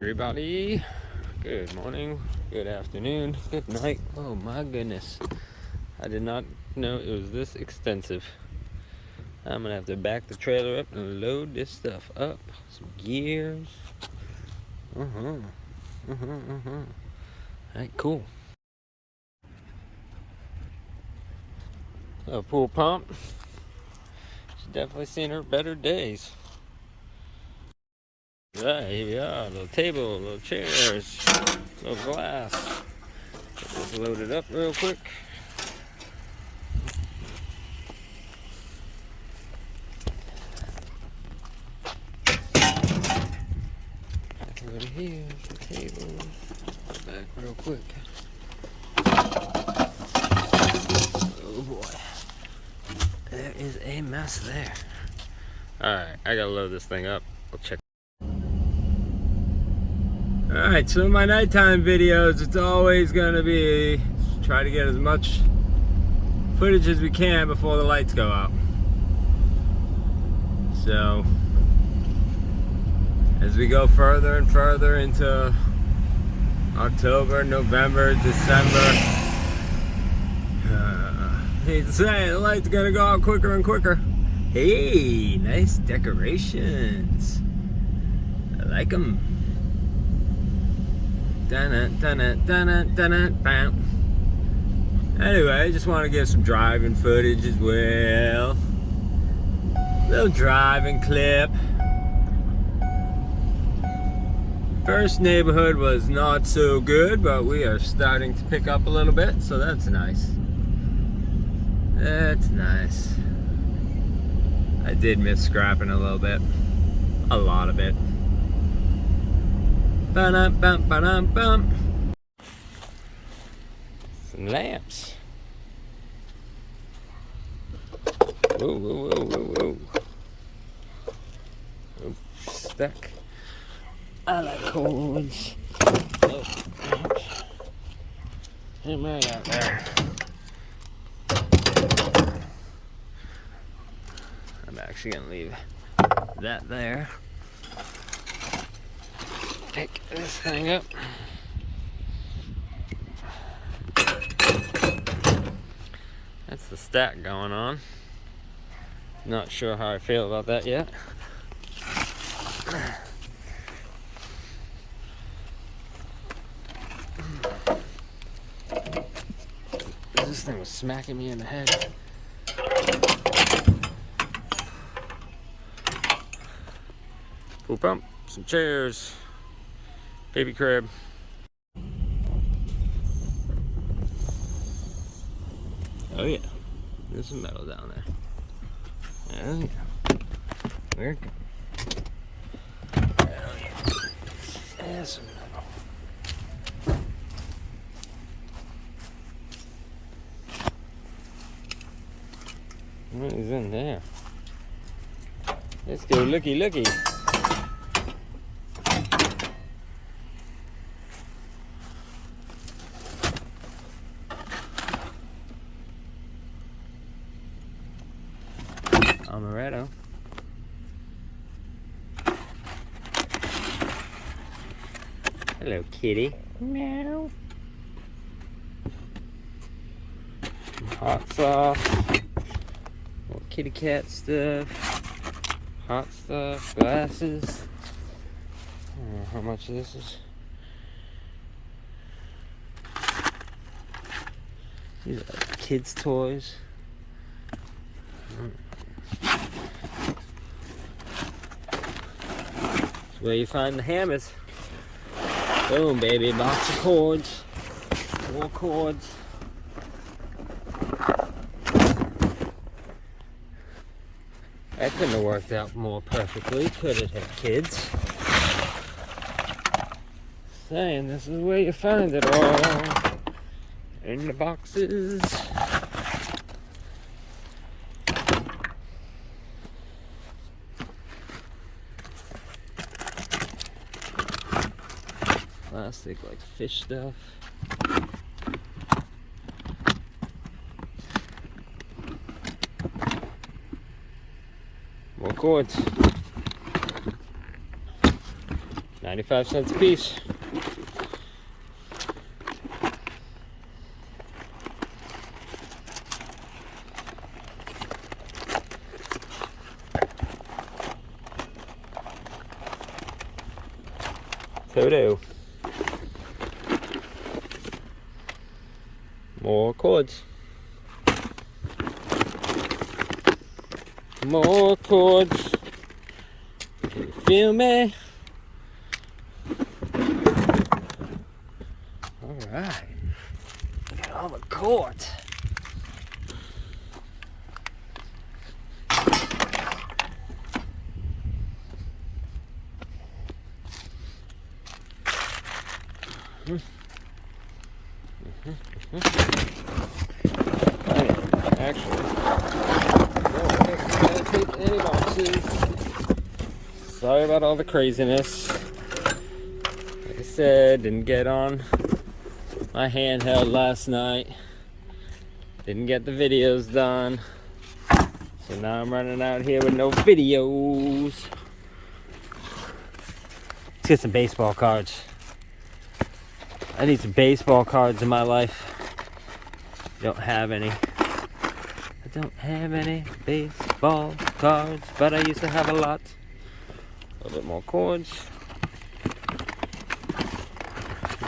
Everybody, good morning, good afternoon, good night. Oh my goodness, I did not know it was this extensive. I'm gonna have to back the trailer up and load this stuff up. Some gears. Alright, cool. A pool pump. She's definitely seen her better days. Right, here we are. Little table, little chairs, little glass. Get this loaded up real quick. Over here, the table. Back real quick. Oh boy. There is a mess there. Alright, I gotta load this thing up. I'll check. Alright, so in my nighttime videos, it's always gonna be try to get as much footage as we can before the lights go out. So, as we go further and further into October, November, December, hate to say it, the light's gonna go out quicker and quicker. Hey, nice decorations. I like them. Anyway, I just want to give some driving footage as well. Little driving clip. First neighborhood was not so good, but we are starting to pick up a little bit, so that's nice. That's nice. I did miss scrapping a little bit. A lot of it. Ba-dum-bum. Some lamps. Whoa. Oh, stuck. I like cords. Oh, him right out there. I'm actually gonna leave that there. Take this thing up. That's the stack going on. Not sure how I feel about that yet. This thing was smacking me in the head. Pool pump, some chairs, baby crib. Oh yeah, there's some metal down there. Oh yeah, we're good. Oh yeah, there's some metal. What is in there? Let's go looky. Amaretto. Hello, kitty. Meow. Hot sauce. More kitty cat stuff. Hot stuff. Glasses. I don't know how much this is. These are like kids' toys. Where you find the hammers. Boom, baby, box of cords. More cords. That couldn't have worked out more perfectly, could it have, kids? Saying this is where you find it all. In the boxes. Plastic like fish stuff. More cords. 90 95 cents a piece. Toto. More cords. More cords. Can you feel me? Alright. Get all the cords. Actually, don't take any boxes. Sorry about all the craziness. Like I said, didn't get on my handheld last night. Didn't get the videos done. So now I'm running out here with no videos. Let's get some baseball cards. I need some baseball cards in my life. Don't have any. I don't have any baseball cards, but I used to have a lot. A little bit more cords.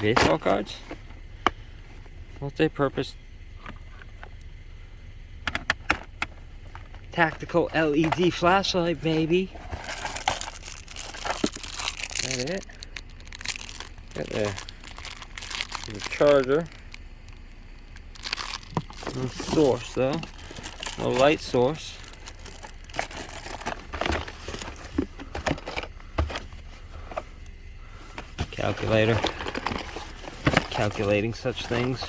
Baseball cards. Multi-purpose. Tactical LED flashlight, baby. Is that it? Right there. The charger. No source though. No light source. Calculator. Calculating such things.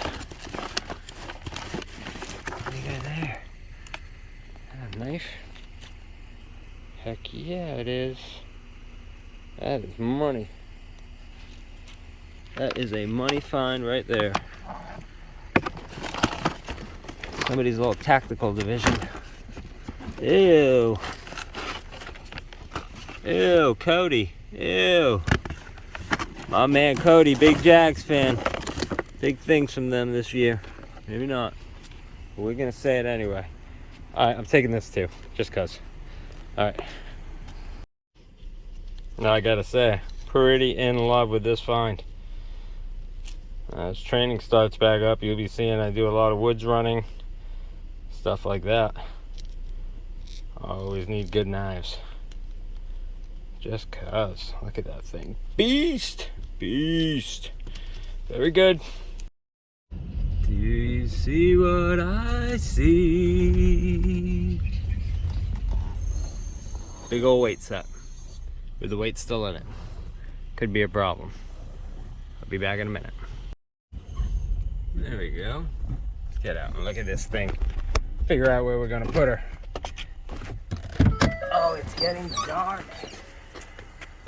What do you got there? A knife? Heck yeah, it is. That is money. That is a money find right there. Somebody's little tactical division. Ew. Ew, Cody. Ew. My man Cody, big Jags fan. Big things from them this year. Maybe not. But we're gonna say it anyway. Alright, I'm taking this too. Just cause. Alright. Now I gotta say, pretty in love with this find. As training starts back up, you'll be seeing I do a lot of woods running. Stuff like that. I always need good knives. Just cause. Look at that thing. Beast! Beast! Very good. Do you see what I see? Big old weight set. With the weight still in it. Could be a problem. I'll be back in a minute. There we go. Let's get out and look at this thing. Figure out where we're gonna put her. Oh, it's getting dark.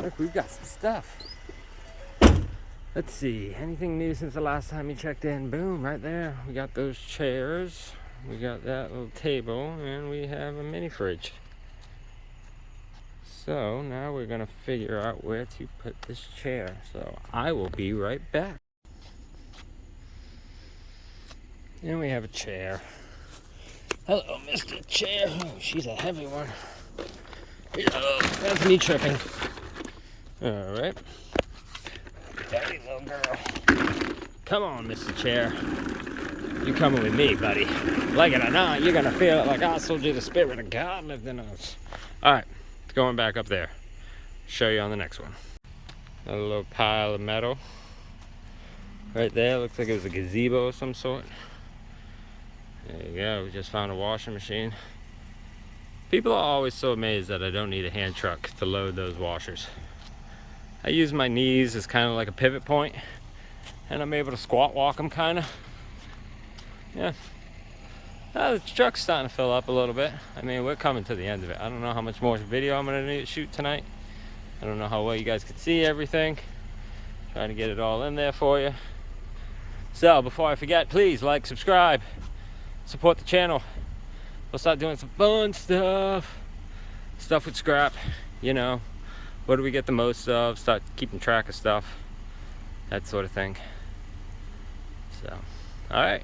Look, we've got some stuff. Let's see, anything new since the last time you checked in? Boom, right there. We got those chairs. We got that little table, and we have a mini fridge. So now we're gonna figure out where to put this chair. So I will be right back. And we have a chair. Hello, Mr. Chair. Oh, she's a heavy one. Oh, that's me tripping. All right. Daddy, little girl. Come on, Mr. Chair. You coming with me, buddy. Like it or not, you're gonna feel it like I told you the Spirit of God lived in us. All right, going back up there. Show you on the next one. A little pile of metal. Right there, looks like it was a gazebo of some sort. There you go, we just found a washing machine. People are always so amazed that I don't need a hand truck to load those washers. I use my knees as kind of like a pivot point, and I'm able to squat walk them kind of. Yeah. The truck's starting to fill up a little bit. I mean, we're coming to the end of it. I don't know how much more video I'm gonna need to shoot tonight. I don't know how well you guys can see everything. Trying to get it all in there for you. So before I forget, please like, subscribe, support the channel. We'll start doing some fun stuff with scrap, you know, what do we get the most of, start keeping track of stuff, that sort of thing. So, all right,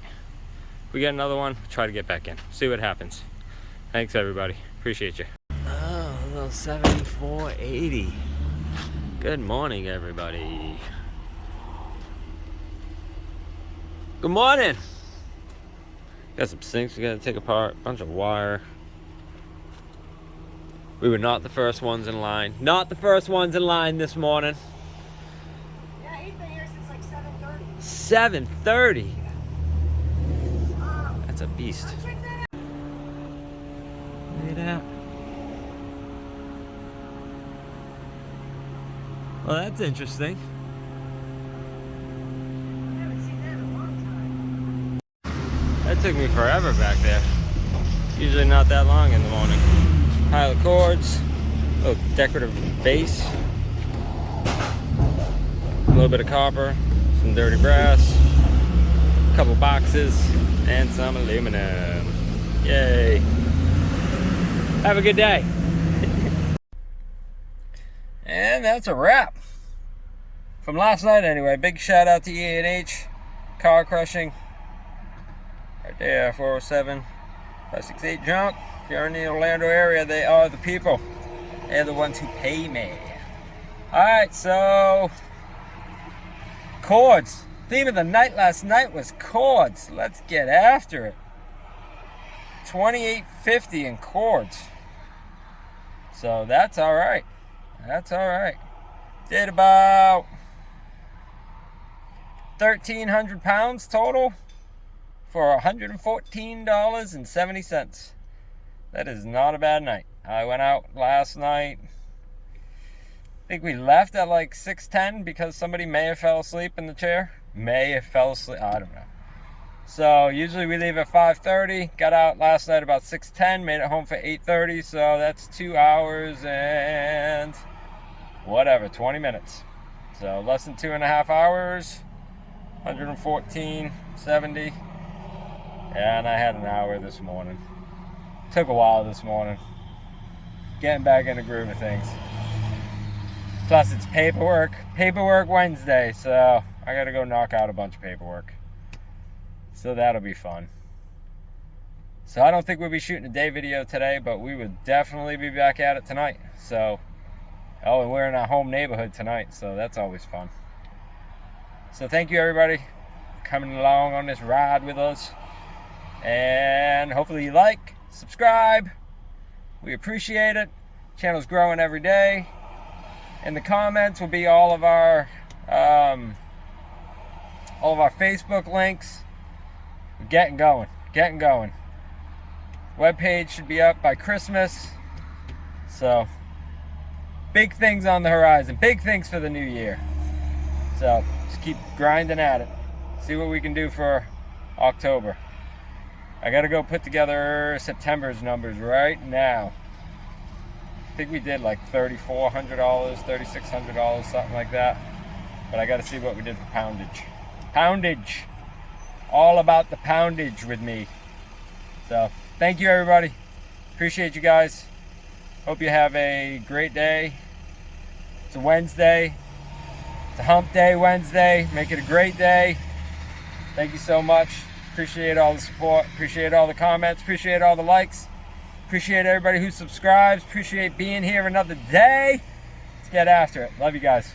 we get another one, try to get back in, see what happens. Thanks everybody, appreciate you. Oh, a little 7480. Good morning everybody. Good morning. Got some sinks we gotta take apart, bunch of wire. We were not the first ones in line. Not the first ones in line this morning. Yeah, he's been here since like 7:30. 7:30? That's a beast. Check that out. Look at that. Well, that's interesting. I haven't seen that in a long time. That took me forever back there. Usually not that long in the morning. Pile of cords, a little decorative vase, a little bit of copper, some dirty brass, a couple boxes, and some aluminum. Yay. Have a good day. And that's a wrap. From last night anyway. Big shout out to E&H Car Crushing. Right there, 407 568 junk. If you're in the Orlando area, they are the people. They're the ones who pay me. Alright, so cords. Theme of the night last night was cords. Let's get after it. $28.50 in cords. So that's alright. That's alright. Did about 1,300 pounds total for $114.70. That is not a bad night. I went out last night. I think we left at like 6:10 because somebody may have fell asleep in the chair. May have fell asleep. I don't know. So usually we leave at 5:30. Got out last night about 6:10. Made it home for 8:30. So that's 2 hours and whatever, 20 minutes. So less than 2.5 hours. 114.70. And I had an hour this morning. Took a while this morning. Getting back in the groove of things. Plus it's paperwork Wednesday, so I gotta go knock out a bunch of paperwork. So that'll be fun. So I don't think we'll be shooting a day video today, but we will definitely be back at it tonight. So, oh, and we're in our home neighborhood tonight, so that's always fun. So thank you everybody for coming along on this ride with us. And hopefully you like, subscribe. We appreciate it. Channel's growing every day. In the comments will be all of our Facebook links. We're getting going. Webpage should be up by Christmas. So big things on the horizon. Big things for the new year. So just keep grinding at it. See what we can do for October. I gotta go put together September's numbers right now. I think we did like $3,400, $3,600, something like that. But I gotta see what we did for poundage. Poundage. All about the poundage with me. So thank you everybody. Appreciate you guys. Hope you have a great day. It's a Wednesday. It's a hump day Wednesday. Make it a great day. Thank you so much. Appreciate all the support. Appreciate all the comments. Appreciate all the likes. Appreciate everybody who subscribes. Appreciate being here another day. Let's get after it. Love you guys.